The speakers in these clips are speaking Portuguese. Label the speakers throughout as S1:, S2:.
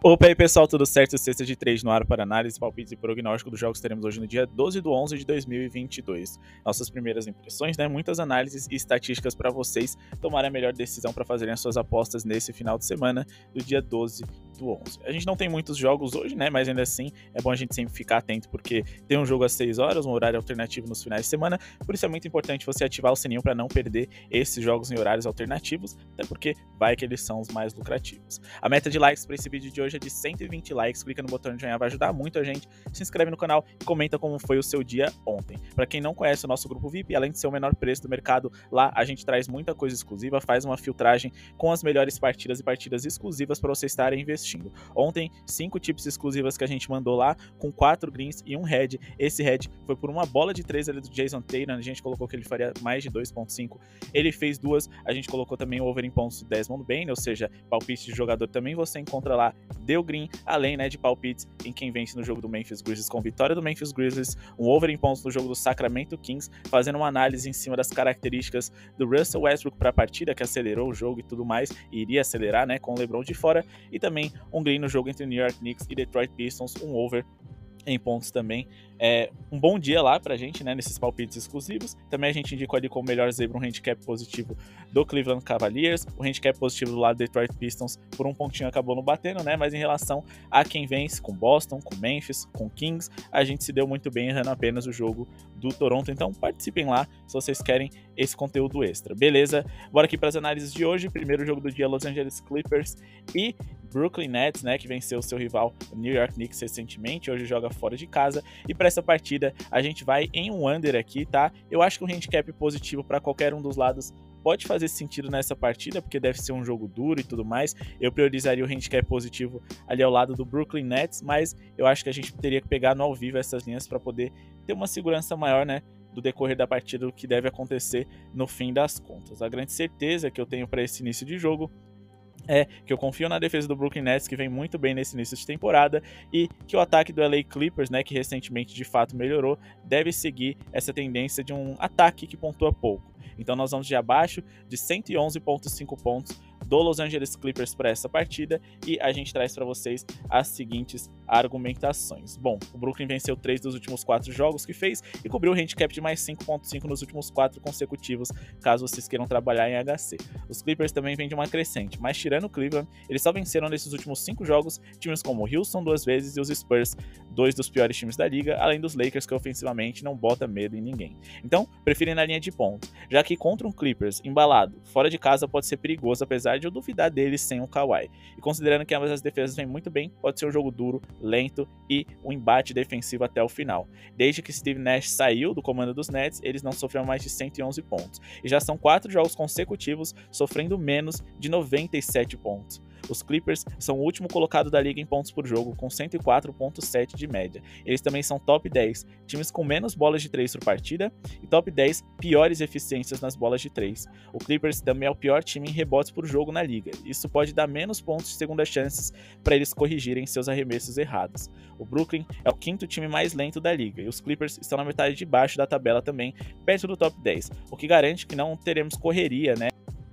S1: Opa aí pessoal, tudo certo? Sexta de 3 no ar para análise, palpites e prognóstico dos jogos que teremos hoje no dia 12/11 de 2022. Nossas primeiras impressões, né? Muitas análises e estatísticas para vocês tomarem a melhor decisão para fazerem as suas apostas nesse final de semana do dia 12/11. A gente não tem muitos jogos hoje, né? Mas ainda assim é bom a gente sempre ficar atento porque tem um jogo às 6 horas, um horário alternativo nos finais de semana, por isso é muito importante você ativar o sininho para não perder esses jogos em horários alternativos, até porque vai que eles são os mais lucrativos. A meta de likes para esse vídeo de hoje é de 120 likes, clica no botão de joinha, vai ajudar muito a gente, se inscreve no canal e comenta como foi o seu dia ontem. Para quem não conhece o nosso grupo VIP, além de ser o menor preço do mercado, lá a gente traz muita coisa exclusiva, faz uma filtragem com as melhores partidas e partidas exclusivas para você estarem investindo. Ontem, 5 tips exclusivas que a gente mandou lá, com 4 greens e um red. Esse red foi por uma bola de 3 ali do Jason Tatum, a gente colocou que ele faria mais de 2.5, ele fez 2, a gente colocou também o over em pontos do Desmond Bane, ou seja, palpite de jogador também você encontra lá, deu green, além, né, de palpites em quem vence no jogo do Memphis Grizzlies com vitória do Memphis Grizzlies, um over em pontos no jogo do Sacramento Kings, fazendo uma análise em cima das características do Russell Westbrook para a partida, que acelerou o jogo e tudo mais, e iria acelerar, né, com o LeBron de fora, e também um green no jogo entre New York Knicks e Detroit Pistons, um over em pontos também. Um bom dia lá pra gente, né, nesses palpites exclusivos. Também a gente indicou ali como melhor zebra um handicap positivo do Cleveland Cavaliers, o handicap positivo do lado do Detroit Pistons por um pontinho acabou não batendo, né, mas em relação a quem vence com Boston, com Memphis, com Kings, a gente se deu muito bem errando apenas o jogo do Toronto, então participem lá se vocês querem esse conteúdo extra, beleza? Bora aqui para as análises de hoje. Primeiro jogo do dia, Los Angeles Clippers e Brooklyn Nets, né, que venceu o seu rival New York Knicks recentemente, hoje joga fora de casa, e para essa partida a gente vai em um under aqui, tá? Eu acho que um handicap positivo para qualquer um dos lados pode fazer sentido nessa partida, porque deve ser um jogo duro e tudo mais. Eu priorizaria o handicap positivo ali ao lado do Brooklyn Nets, mas eu acho que a gente teria que pegar no ao vivo essas linhas para poder ter uma segurança maior, né, do decorrer da partida, do que deve acontecer no fim das contas. A grande certeza que eu tenho para esse início de jogo é que eu confio na defesa do Brooklyn Nets, que vem muito bem nesse início de temporada, e que o ataque do LA Clippers, né, que recentemente de fato melhorou, deve seguir essa tendência de um ataque que pontua pouco. Então nós vamos de abaixo de 111.5 pontos do Los Angeles Clippers para essa partida, e a gente traz para vocês as seguintes argumentações. Bom, o Brooklyn venceu 3 dos últimos 4 jogos que fez e cobriu o handicap de mais 5.5 nos últimos 4 consecutivos, caso vocês queiram trabalhar em HC. Os Clippers também vêm de uma crescente, mas tirando o Cleveland, eles só venceram nesses últimos 5 jogos times como o Houston 2 vezes e os Spurs, 2 dos piores times da liga, além dos Lakers, que ofensivamente não bota medo em ninguém. Então, prefiro ir na linha de pontos, já que contra um Clippers embalado, fora de casa pode ser perigoso, apesar de eu duvidar deles sem o Kawhi. E considerando que ambas as defesas vêm muito bem, pode ser um jogo duro, lento e um embate defensivo até o final. Desde que Steve Nash saiu do comando dos Nets, eles não sofreram mais de 111 pontos. E já são 4 jogos consecutivos sofrendo menos de 97 pontos. Os Clippers são o último colocado da liga em pontos por jogo, com 104.7 de média. Eles também são top 10 times com menos bolas de 3 por partida e top 10 piores eficiências nas bolas de 3. O Clippers também é o pior time em rebotes por jogo na liga. Isso pode dar menos pontos de segunda chances para eles corrigirem seus arremessos errados. O Brooklyn é o 5º time mais lento da liga e os Clippers estão na metade de baixo da tabela também, perto do top 10, o que garante que não teremos correria, né?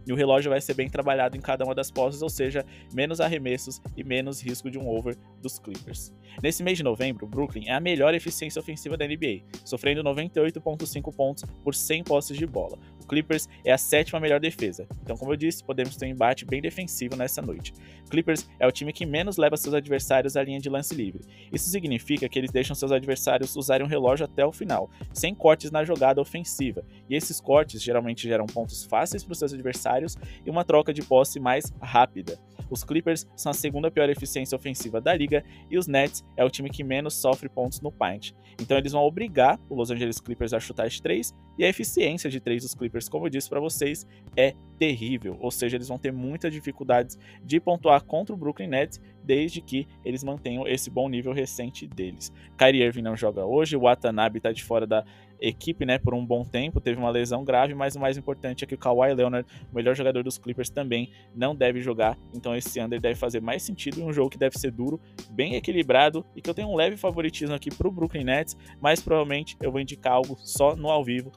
S1: E o relógio vai ser bem trabalhado em cada uma das posses, ou seja, menos arremessos e menos risco de um over dos Clippers. Nesse mês de novembro, o Brooklyn é a melhor eficiência ofensiva da NBA, sofrendo 98.5 pontos por 100 posses de bola. O Clippers é a 7ª melhor defesa, então como eu disse, podemos ter um embate bem defensivo nessa noite. O Clippers é o time que menos leva seus adversários à linha de lance livre. Isso significa que eles deixam seus adversários usarem o relógio até o final, sem cortes na jogada ofensiva, e esses cortes geralmente geram pontos fáceis para os seus adversários e uma troca de posse mais rápida. Os Clippers são a 2ª pior eficiência ofensiva da liga e os Nets é o time que menos sofre pontos no paint. Então eles vão obrigar o Los Angeles Clippers a chutar de 3 e a eficiência de 3 dos Clippers, como eu disse para vocês, é terrível. Ou seja, eles vão ter muitas dificuldades de pontuar contra o Brooklyn Nets desde que eles mantenham esse bom nível recente deles. Kyrie Irving não joga hoje, o Watanabe está de fora da equipe, né, por um bom tempo, teve uma lesão grave, mas o mais importante é que o Kawhi Leonard, o melhor jogador dos Clippers, também não deve jogar, então esse under deve fazer mais sentido em um jogo que deve ser duro, bem equilibrado e que eu tenho um leve favoritismo aqui pro Brooklyn Nets, mas provavelmente eu vou indicar algo só no ao vivo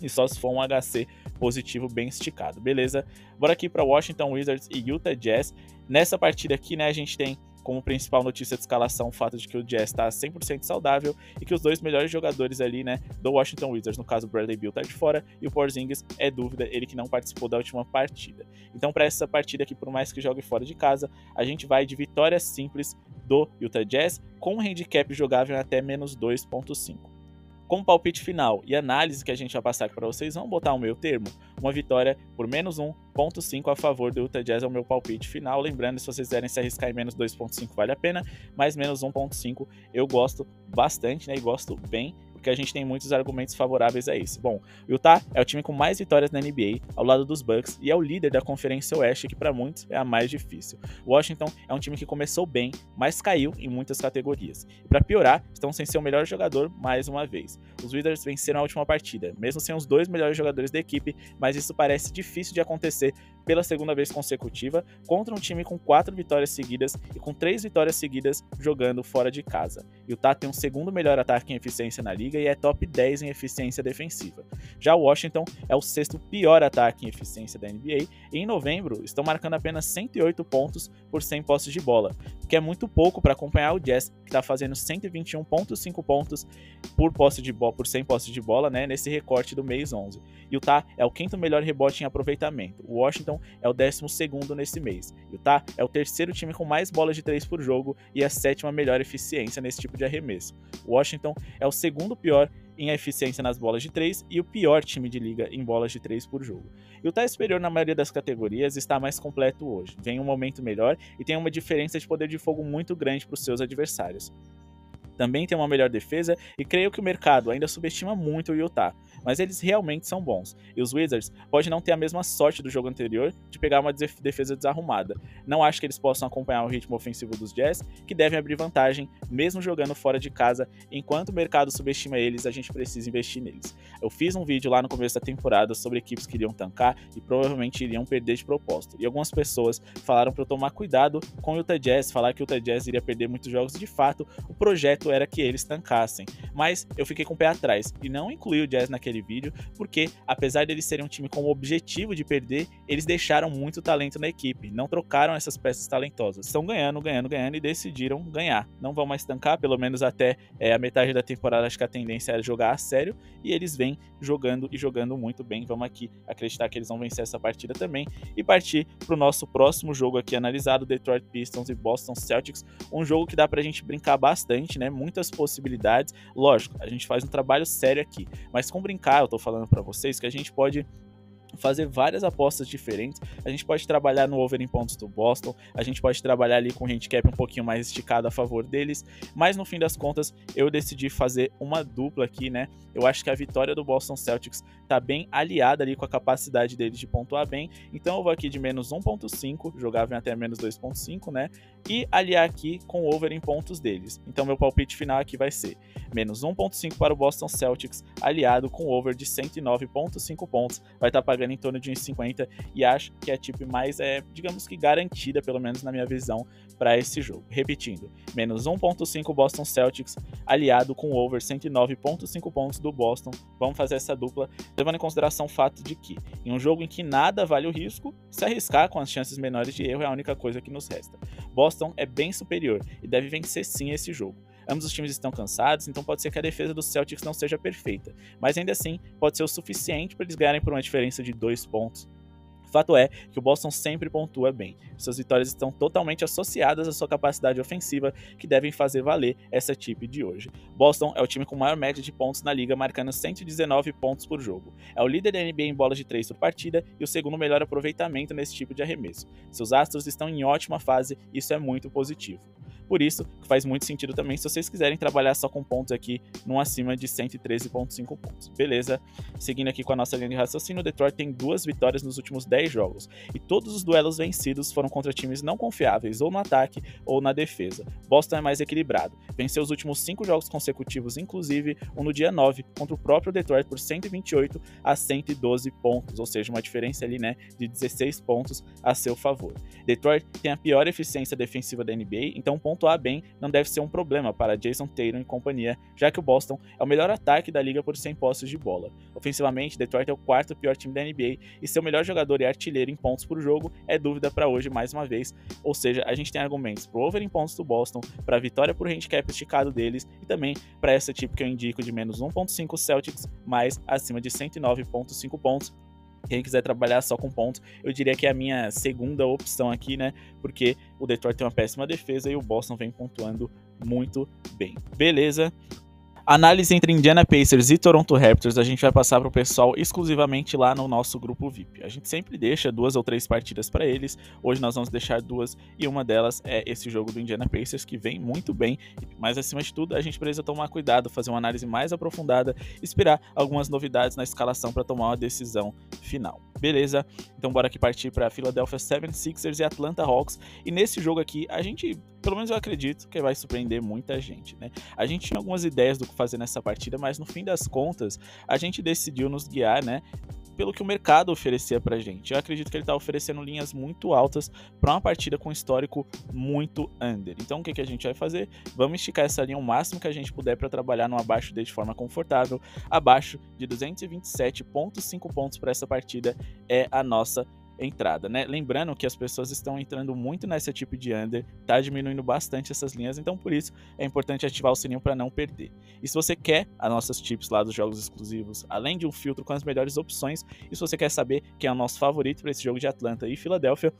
S1: e só se for um HC positivo bem esticado, beleza? Bora aqui para Washington Wizards e Utah Jazz. Nessa partida aqui, né, a gente tem como principal notícia de escalação o fato de que o Jazz está 100% saudável e que os dois melhores jogadores ali, né, do Washington Wizards, no caso o Bradley Beal tá de fora e o Porzingis é dúvida, ele que não participou da última partida. Então para essa partida aqui, por mais que jogue fora de casa, a gente vai de vitória simples do Utah Jazz com um handicap jogável até menos 2.5. Como palpite final e análise que a gente vai passar aqui para vocês, vamos botar o meio termo, uma vitória por menos 1.5 a favor do Utah Jazz é o meu palpite final. Lembrando, se vocês quiserem se arriscar em menos 2.5 vale a pena, mas menos 1.5 eu gosto bastante, né, e gosto bem, porque a gente tem muitos argumentos favoráveis a isso. Bom, o Utah é o time com mais vitórias na NBA, ao lado dos Bucks, e é o líder da Conferência Oeste, que para muitos é a mais difícil. O Washington é um time que começou bem, mas caiu em muitas categorias. E para piorar, estão sem seu melhor jogador mais uma vez. Os Wizards venceram a última partida, mesmo sem os dois melhores jogadores da equipe, mas isso parece difícil de acontecer pela segunda vez consecutiva contra um time com 4 vitórias seguidas e com 3 vitórias seguidas jogando fora de casa. O Utah tem um segundo melhor ataque em eficiência na liga e é top 10 em eficiência defensiva. Já o Washington é o sexto pior ataque em eficiência da NBA e em novembro estão marcando apenas 108 pontos por 100 posses de bola, que é muito pouco para acompanhar o Jazz, que está fazendo 121.5 pontos por 100 posses de bola, né, nesse recorte do mês 11. Utah é o quinto melhor rebote em aproveitamento. O Washington é o 12º nesse mês. Utah é o terceiro time com mais bolas de 3 por jogo e a sétima melhor eficiência nesse tipo de arremesso. O Washington é o segundo pior em eficiência nas bolas de 3 e o pior time de liga em bolas de 3 por jogo. Utah é superior na maioria das categorias e está mais completo hoje. Vem um momento melhor e tem uma diferença de poder de fogo muito grande para os seus adversários. Também tem uma melhor defesa e creio que o mercado ainda subestima muito o Utah, mas eles realmente são bons. E os Wizards podem não ter a mesma sorte do jogo anterior de pegar uma defesa desarrumada. Não acho que eles possam acompanhar o ritmo ofensivo dos Jazz, que devem abrir vantagem mesmo jogando fora de casa. Enquanto o mercado subestima eles, a gente precisa investir neles. Eu fiz um vídeo lá no começo da temporada sobre equipes que iriam tancar e provavelmente iriam perder de propósito. E algumas pessoas falaram para eu tomar cuidado com o Utah Jazz, falar que o Utah Jazz iria perder muitos jogos. De fato, o projeto era que eles tancassem, mas eu fiquei com o pé atrás e não incluí o Jazz naquele vídeo, porque apesar deles serem um time com o objetivo de perder, eles deixaram muito talento na equipe, não trocaram essas peças talentosas, estão ganhando e decidiram ganhar, não vão mais tancar, pelo menos até a metade da temporada. Acho que a tendência era jogar a sério e eles vêm jogando e jogando muito bem. Vamos aqui acreditar que eles vão vencer essa partida também e partir para o nosso próximo jogo aqui analisado, Detroit Pistons e Boston Celtics, um jogo que dá pra gente brincar bastante, né, muitas possibilidades. Lógico, a gente faz um trabalho sério aqui, mas com brincar, eu tô falando para vocês que a gente pode fazer várias apostas diferentes. A gente pode trabalhar no over em pontos do Boston, a gente pode trabalhar ali com o handicap um pouquinho mais esticado a favor deles, mas no fim das contas eu decidi fazer uma dupla aqui, né? Eu acho que a vitória do Boston Celtics tá bem aliada ali com a capacidade deles de pontuar bem, então eu vou aqui de menos 1.5, jogável até menos 2.5, né? E aliar aqui com o over em pontos deles. Então meu palpite final aqui vai ser menos 1.5 para o Boston Celtics, aliado com over de 109.5 pontos, vai estar pagando em torno de 1,50 e acho que é a tip mais, digamos que garantida, pelo menos na minha visão, para esse jogo. Repetindo, menos 1.5 Boston Celtics, aliado com over 109.5 pontos do Boston. Vamos fazer essa dupla, levando em consideração o fato de que, em um jogo em que nada vale o risco, se arriscar com as chances menores de erro é a única coisa que nos resta. Boston é bem superior e deve vencer sim esse jogo. Ambos os times estão cansados, então pode ser que a defesa dos Celtics não seja perfeita, mas ainda assim pode ser o suficiente para eles ganharem por uma diferença de 2 pontos. Fato é que o Boston sempre pontua bem. Suas vitórias estão totalmente associadas à sua capacidade ofensiva, que devem fazer valer essa tip de hoje. Boston é o time com maior média de pontos na liga, marcando 119 pontos por jogo. É o líder da NBA em bolas de 3 por partida e o segundo melhor aproveitamento nesse tipo de arremesso. Seus astros estão em ótima fase, isso é muito positivo. Por isso, faz muito sentido também se vocês quiserem trabalhar só com pontos aqui num acima de 113.5 pontos. Beleza? Seguindo aqui com a nossa linha de raciocínio, o Detroit tem 2 vitórias nos últimos 10 jogos, e todos os duelos vencidos foram contra times não confiáveis, ou no ataque ou na defesa. Boston é mais equilibrado, venceu os últimos 5 jogos consecutivos, inclusive um no dia 9, contra o próprio Detroit por 128 a 112 pontos, ou seja, uma diferença ali, né, de 16 pontos a seu favor. Detroit tem a pior eficiência defensiva da NBA, então pontuar bem não deve ser um problema para Jason Tatum e companhia, já que o Boston é o melhor ataque da liga por 100 posses de bola. Ofensivamente, Detroit é o quarto pior time da NBA e seu melhor jogador e artilheiro em pontos por jogo é dúvida para hoje mais uma vez, ou seja, a gente tem argumentos pro over em pontos do Boston, para a vitória por handicap esticado deles e também para essa tipo que eu indico de menos 1.5 Celtics, mais acima de 109.5 pontos. Quem quiser trabalhar só com pontos, eu diria que é a minha segunda opção aqui, né? Porque o Detroit tem uma péssima defesa e o Boston vem pontuando muito bem. Beleza? Análise entre Indiana Pacers e Toronto Raptors a gente vai passar para o pessoal exclusivamente lá no nosso grupo VIP. A gente sempre deixa 2 ou 3 partidas para eles, hoje nós vamos deixar 2 e uma delas é esse jogo do Indiana Pacers que vem muito bem, mas acima de tudo a gente precisa tomar cuidado, fazer uma análise mais aprofundada, esperar algumas novidades na escalação para tomar uma decisão final. Beleza? Então bora aqui partir para Philadelphia 76ers e Atlanta Hawks, e nesse jogo aqui a gente, pelo menos eu acredito que vai surpreender muita gente, né? A gente tinha algumas ideias do que fazer nessa partida, mas no fim das contas a gente decidiu nos guiar, né, pelo que o mercado oferecia pra gente. Eu acredito que ele tá oferecendo linhas muito altas para uma partida com histórico muito under. Então o que a gente vai fazer? Vamos esticar essa linha o máximo que a gente puder para trabalhar no abaixo de forma confortável. Abaixo de 227.5 pontos para essa partida é a nossa entrada, né? Lembrando que as pessoas estão entrando muito nesse tipo de under, tá diminuindo bastante essas linhas, então por isso é importante ativar o sininho para não perder. E se você quer as nossas tips lá dos jogos exclusivos, além de um filtro com as melhores opções, e se você quer saber quem é o nosso favorito para esse jogo de Atlanta e Filadélfia,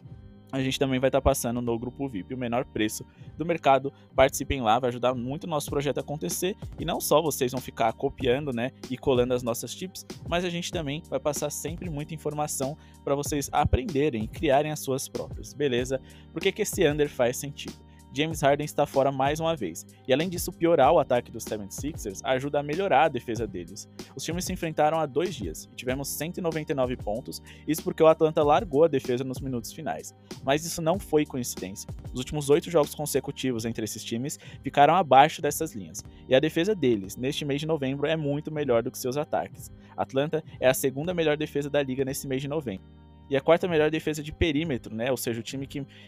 S1: a gente também vai estar passando no grupo VIP o menor preço do mercado. Participem lá, vai ajudar muito o nosso projeto a acontecer. E não só vocês vão ficar copiando, né, e colando as nossas tips, mas a gente também vai passar sempre muita informação para vocês aprenderem e criarem as suas próprias, beleza? Por que esse under faz sentido? James Harden está fora mais uma vez, e além disso piorar o ataque dos 76ers ajuda a melhorar a defesa deles. Os times se enfrentaram há 2 dias, e tivemos 199 pontos, isso porque o Atlanta largou a defesa nos minutos finais. Mas isso não foi coincidência. Os últimos 8 jogos consecutivos entre esses times ficaram abaixo dessas linhas, e a defesa deles, neste mês de novembro, é muito melhor do que seus ataques. Atlanta é a segunda melhor defesa da liga nesse mês de novembro. E a quarta melhor defesa de perímetro, né? Ou seja,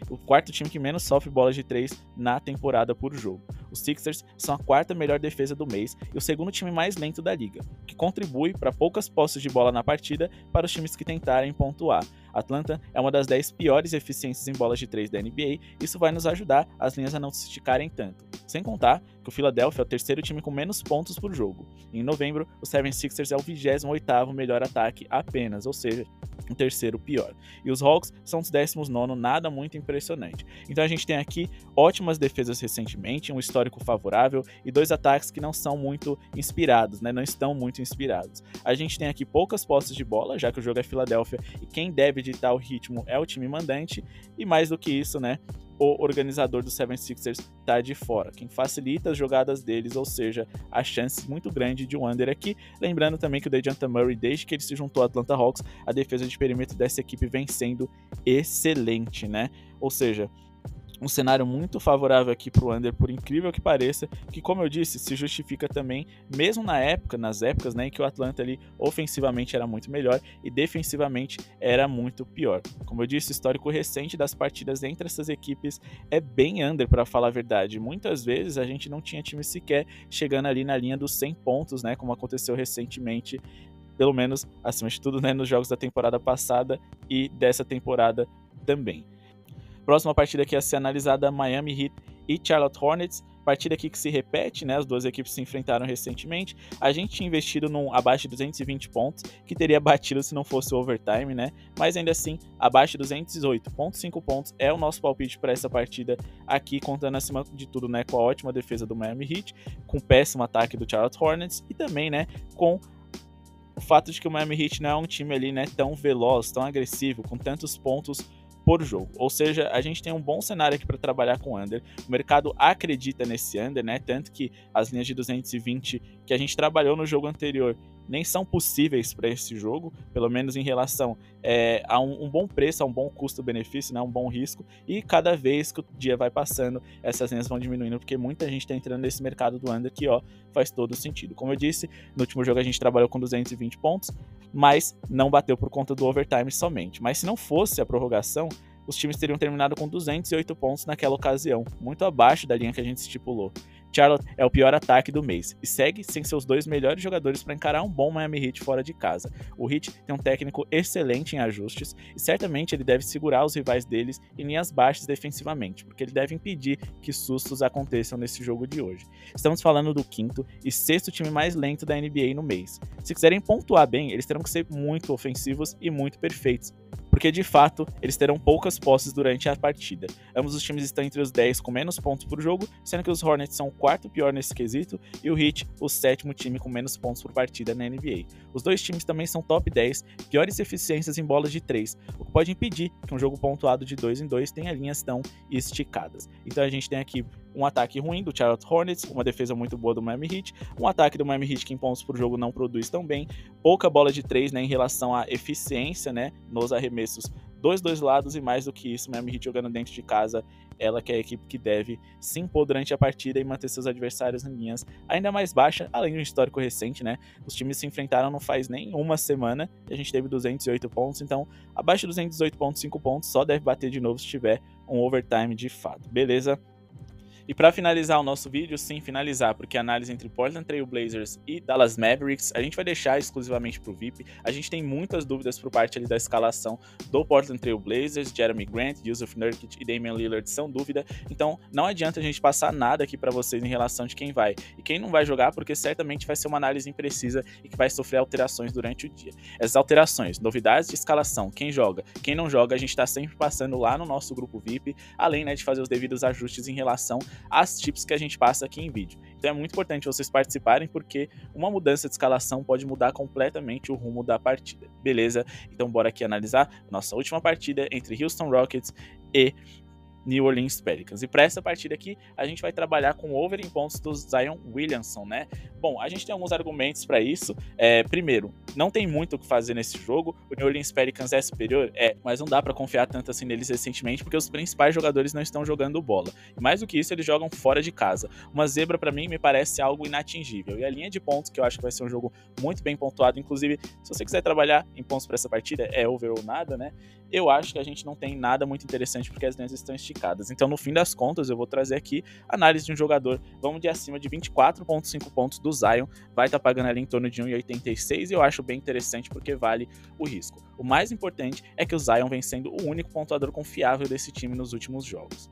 S1: o quarto time que menos sofre bolas de 3 na temporada por jogo. Os Sixers são a quarta melhor defesa do mês e o segundo time mais lento da liga, que contribui para poucas posses de bola na partida para os times que tentarem pontuar. Atlanta é uma das 10 piores eficiências em bolas de 3 da NBA, isso vai nos ajudar as linhas a não se esticarem tanto. Sem contar que o Philadelphia é o terceiro time com menos pontos por jogo. Em novembro, o 76ers é o 28º melhor ataque apenas, ou seja, o terceiro pior. E os Hawks são os 19º, nada muito impressionante. Então a gente tem aqui ótimas defesas recentemente, um histórico favorável e 2 ataques que não são muito inspirados, né? Não estão muito inspirados. A gente tem aqui poucas posses de bola, já que o jogo é Filadélfia e quem deve ditar o ritmo é o time mandante, e mais do que isso, né? O organizador do 76ers tá de fora, quem facilita as jogadas deles, ou seja, a chance muito grande de um under aqui. Lembrando também que o DeJounte Murray, desde que ele se juntou ao Atlanta Hawks, a defesa de perímetro dessa equipe vem sendo excelente, né? Ou seja, um cenário muito favorável aqui para o under, por incrível que pareça, que, como eu disse, se justifica também, mesmo nas épocas, né, em que o Atlanta ali ofensivamente era muito melhor e defensivamente era muito pior. Como eu disse, o histórico recente das partidas entre essas equipes é bem under, para falar a verdade. Muitas vezes a gente não tinha time sequer chegando ali na linha dos 100 pontos, né, como aconteceu recentemente, pelo menos, acima de tudo, né, nos jogos da temporada passada e dessa temporada também. Próxima partida aqui a ser analisada, Miami Heat e Charlotte Hornets. Partida aqui que se repete, né? As duas equipes se enfrentaram recentemente. A gente tinha investido num abaixo de 220 pontos, que teria batido se não fosse o overtime, né? Mas ainda assim, abaixo de 208.5 pontos é o nosso palpite para essa partida aqui, contando acima de tudo, né, com a ótima defesa do Miami Heat, com o péssimo ataque do Charlotte Hornets e também, né, com o fato de que o Miami Heat não é um time ali, né, tão veloz, tão agressivo, com tantos pontos por jogo. Ou seja, a gente tem um bom cenário aqui para trabalhar com under. O mercado acredita nesse under, né? Tanto que as linhas de 220 que a gente trabalhou no jogo anterior nem são possíveis para esse jogo, pelo menos em relação a um bom preço, a um bom custo-benefício, né, um bom risco, e cada vez que o dia vai passando, essas linhas vão diminuindo, porque muita gente está entrando nesse mercado do under que, ó, faz todo sentido. Como eu disse, no último jogo a gente trabalhou com 220 pontos, mas não bateu por conta do overtime somente. Mas se não fosse a prorrogação, os times teriam terminado com 208 pontos naquela ocasião, muito abaixo da linha que a gente estipulou. Charlotte é o pior ataque do mês e segue sem seus 2 melhores jogadores para encarar um bom Miami Heat fora de casa. O Heat tem um técnico excelente em ajustes e certamente ele deve segurar os rivais deles em linhas baixas defensivamente, porque ele deve impedir que sustos aconteçam nesse jogo de hoje. Estamos falando do quinto e sexto time mais lento da NBA no mês. Se quiserem pontuar bem, eles terão que ser muito ofensivos e muito perfeitos, porque de fato eles terão poucas posses durante a partida. Ambos os times estão entre os 10 com menos pontos por jogo, sendo que os Hornets são o quarto pior nesse quesito e o Heat o sétimo time com menos pontos por partida na NBA. Os dois times também são top 10, piores eficiências em bolas de 3, o que pode impedir que um jogo pontuado de 2 em 2 tenha linhas tão esticadas. Então a gente tem aqui um ataque ruim do Charlotte Hornets, uma defesa muito boa do Miami Heat, um ataque do Miami Heat que em pontos por jogo não produz tão bem, pouca bola de 3, né, em relação à eficiência, né, nos arremessos dos dois lados, e mais do que isso, o Miami Heat jogando dentro de casa, ela que é a equipe que deve se impor durante a partida e manter seus adversários em linhas ainda mais baixas, além de um histórico recente, né? Os times se enfrentaram não faz nem uma semana e a gente teve 208 pontos, então abaixo de 208,5 pontos só deve bater de novo se tiver um overtime de fato, beleza? E para finalizar o nosso vídeo, sim, finalizar, porque a análise entre Portland Trail Blazers e Dallas Mavericks, a gente vai deixar exclusivamente para o VIP. A gente tem muitas dúvidas por parte ali da escalação do Portland Trail Blazers. Jeremy Grant, Jusuf Nurkic e Damian Lillard são dúvida, então não adianta a gente passar nada aqui para vocês em relação de quem vai e quem não vai jogar, porque certamente vai ser uma análise imprecisa e que vai sofrer alterações durante o dia. Essas alterações, novidades de escalação, quem joga, quem não joga, a gente está sempre passando lá no nosso grupo VIP, além, né, de fazer os devidos ajustes em relação as tips que a gente passa aqui em vídeo. Então é muito importante vocês participarem, porque uma mudança de escalação pode mudar completamente o rumo da partida, beleza? Então bora aqui analisar nossa última partida entre Houston Rockets e New Orleans Pelicans. E para essa partida aqui, a gente vai trabalhar com o over em pontos do Zion Williamson, né? Bom, a gente tem alguns argumentos para isso. Primeiro, não tem muito o que fazer nesse jogo. O New Orleans Pelicans é superior? Mas não dá para confiar tanto assim neles recentemente, porque os principais jogadores não estão jogando bola. E mais do que isso, eles jogam fora de casa. Uma zebra, para mim, me parece algo inatingível. E a linha de pontos, que eu acho que vai ser um jogo muito bem pontuado, inclusive, se você quiser trabalhar em pontos para essa partida, é over ou nada, né? Eu acho que a gente não tem nada muito interessante, porque as linhas estão esticadas. Então, no fim das contas, eu vou trazer aqui análise de um jogador, vamos de acima de 24,5 pontos do Zion, vai estar pagando ali em torno de 1,86, e eu acho bem interessante porque vale o risco. O mais importante é que o Zion vem sendo o único pontuador confiável desse time nos últimos jogos.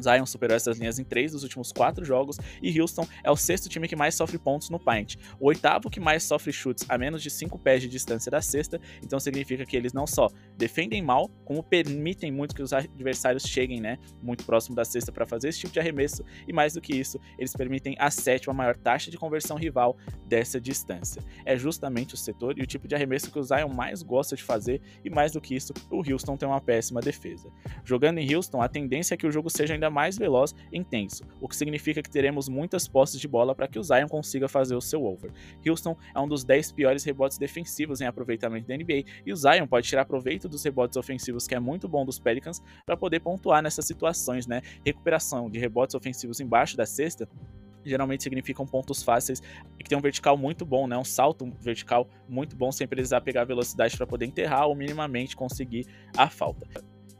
S1: Zion superou essas linhas em 3 dos últimos 4 jogos e Houston é o sexto time que mais sofre pontos no paint, o oitavo que mais sofre chutes a menos de 5 pés de distância da cesta, então significa que eles não só defendem mal, como permitem muito que os adversários cheguem, né, muito próximo da cesta para fazer esse tipo de arremesso, e mais do que isso, eles permitem a sétima maior taxa de conversão rival dessa distância. É justamente o setor e o tipo de arremesso que o Zion mais gosta de fazer, e mais do que isso, o Houston tem uma péssima defesa. Jogando em Houston, a tendência é que o jogo seja ainda mais veloz e intenso, o que significa que teremos muitas posses de bola para que o Zion consiga fazer o seu over. Houston é um dos 10 piores rebotes defensivos em aproveitamento da NBA, e o Zion pode tirar proveito dos rebotes ofensivos, que é muito bom dos Pelicans, para poder pontuar nessas situações, né? Recuperação de rebotes ofensivos embaixo da cesta geralmente significam pontos fáceis e que tem um vertical muito bom, né? Um salto vertical muito bom sem precisar pegar velocidade para poder enterrar ou minimamente conseguir a falta.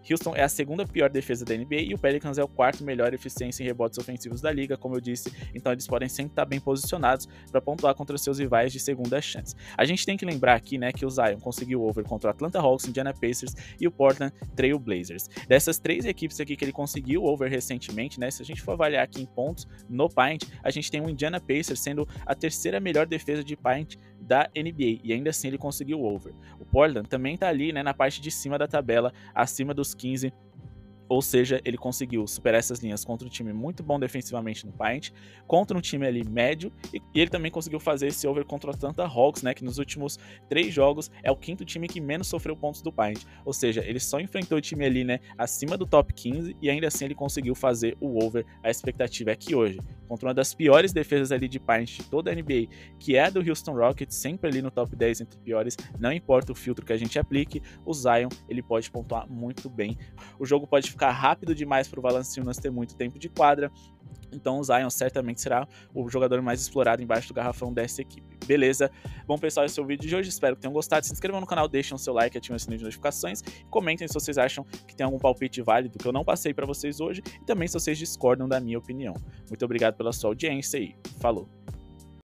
S1: Houston é a segunda pior defesa da NBA e o Pelicans é o quarto melhor eficiência em rebotes ofensivos da liga, como eu disse, então eles podem sempre estar bem posicionados para pontuar contra seus rivais de segunda chance. A gente tem que lembrar aqui, né, que o Zion conseguiu over contra o Atlanta Hawks, Indiana Pacers e o Portland Trail Blazers. Dessas 3 equipes aqui que ele conseguiu over recentemente, né, se a gente for avaliar aqui em pontos no paint, a gente tem o Indiana Pacers sendo a terceira melhor defesa de paint da NBA, e ainda assim ele conseguiu over. O Portland também tá ali, né, na parte de cima da tabela, acima dos 15, ou seja, ele conseguiu superar essas linhas contra um time muito bom defensivamente no paint, contra um time ali médio, e ele também conseguiu fazer esse over contra o Atlanta Hawks, né, que nos últimos 3 jogos é o quinto time que menos sofreu pontos do paint, ou seja, ele só enfrentou o time ali, né, acima do top 15, e ainda assim ele conseguiu fazer o over. A expectativa é que hoje, contra uma das piores defesas ali de paint de toda a NBA, que é a do Houston Rockets, sempre ali no top 10 entre piores, não importa o filtro que a gente aplique, o Zion, ele pode pontuar muito bem. O jogo pode ficar rápido demais para o Valanciunas ter muito tempo de quadra, Então o Zion certamente será o jogador mais explorado embaixo do garrafão dessa equipe. Beleza? Bom, pessoal, esse é o vídeo de hoje. Espero que tenham gostado. Se inscrevam no canal, deixem o seu like, ativem o sininho de notificações. E comentem se vocês acham que tem algum palpite válido que eu não passei para vocês hoje. E também se vocês discordam da minha opinião. Muito obrigado pela sua audiência e falou!